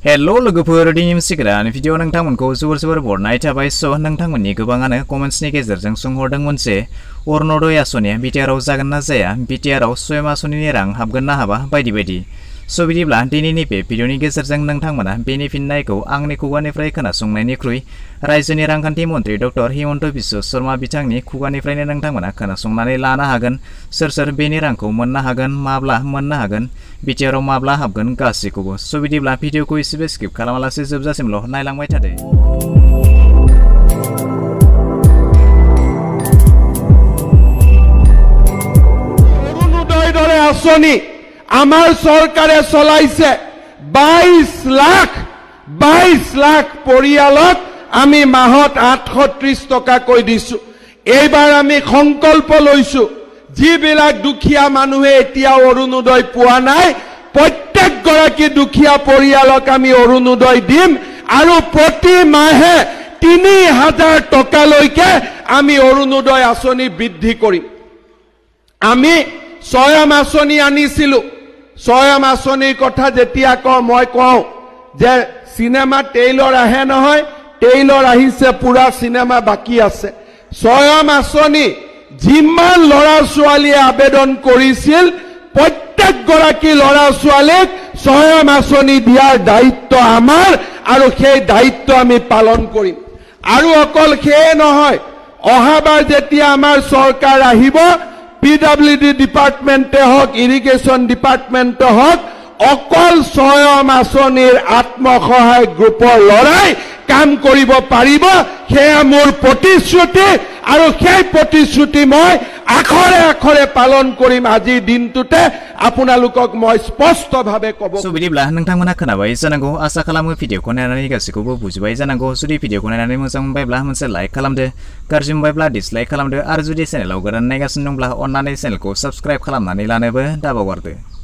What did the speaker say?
Hello लोगोफोर दिनै सिगां भिडिअ नोंथांमोनखौ जोबोर बरनाय थाबाय स नोंथांमोननि गोबाङानो कमेन्ट्सनि गेजेरजों सोंहरदोंमोन जे अरुणोदय आसनिया बिटिआरआव जागोन ना जाया बिटिआरआव स्वयं आसनिनि रां हाबगोन ना हाबा बायदि स बिदिब्ला दिनैनि बे भिडिअनि गेजेरजों नोंथांमोना बेनि फिननायखौ आंनि खुगानिफ्राय खोनासंनायनिख्रुइ रायजोनि रांखान्थि मन्त्रि डक्टर हिमन्त बिश्व शर्मा बिथांनि खुगानिफ्रायनो नोंथांमोना खोनासंनानै लानो हागोन सोर बेनि रांखौ मोननो हागोन माब्ला मोननो हागोन बिटिआरआव माब्ला हाबगोन गासैखौबो स बिदिब्ला भिडिअखौ एसेबो स्किप खालामालासे जोबजासिमल' नायलांबाय थादो। অৰুণোদয় দৰে আঁচনি আমাৰ চৰকাৰে চলাইছে 22 লাখ পৰিয়ালক আমি মাহত 830 টকাকৈ দিছো। এইবাৰ আমি সংকল্প লৈছো যিবিলাক দুখীয়া মানুহে এতিয়াও অৰুণোদয় পোৱা নাই প্ৰত্যেক গৰাকী দুখীয়া পৰিয়ালক আমি অৰুণোদয় দিম আৰু প্ৰতি মাহে 3000 টকালৈকে আমি অৰুণোদয় আঁচনি বৃদ্ধি কৰিম। আমি স্বয়ং আঁচনি আনিছিলো স্বয়ং আঁচনিৰ কথা যেতিয়া মই কওঁ যে সিনেমা টেইলৰ আহে নহয় টেইলৰ আহিছে পুৰা সিনেমা বাকি আছে। স্বয়ং আঁচনি যিমান ল'ৰা ছোৱালীয়ে আবেদন কৰিছিল প্ৰত্যেক গৰাকী ল'ৰা ছোৱালীক স্বয়ং আঁচনি দিয়াৰ দায়িত্ব আমাৰ আৰু সেই দায়িত্ব আমি পালন কৰিম। আৰু অকল সেই নহয় অহাবাৰ যেতিয়া আমাৰ চৰকাৰ আহিব PWD ডিপাৰ্টমেণ্টে হওক ইৰিগেশ্যন ডিপাৰ্টমেণ্টে হওক অকল স্বয়ং আঁচনিৰ আত্মসহায়ক গ্ৰুপৰ ল'ৰাই কাম কৰিব পাৰিব সেয়া মোৰ প্ৰতিশ্ৰুতি আৰু সেই প্ৰতিশ্ৰুতি মই আখৰে আখৰে পালন কৰিম। আজিৰ দিনটোতে আপোনালোকক মই স্পষ্টভাৱে ক'ব। स बिदिब्ला नोंथांमोना खोनाबाय जानांगौ आसा खालामो भिडिअखौ नायनानै गासैखौबो बुजिबाय जानांगौ जुदि भिडिअखौ नायनानै मोजां मोनबायब्ला मोनसे लाइक खालामदो गाज्रि मोनबायब्ला डिसलाइक खालामदो आरो जुदि चेनेलाव गोदान नायगासिनो दंब्ला अन्नानै चेनेलखौ साबस्क्राइब खालामनानै लानोबो दाबावगारदो।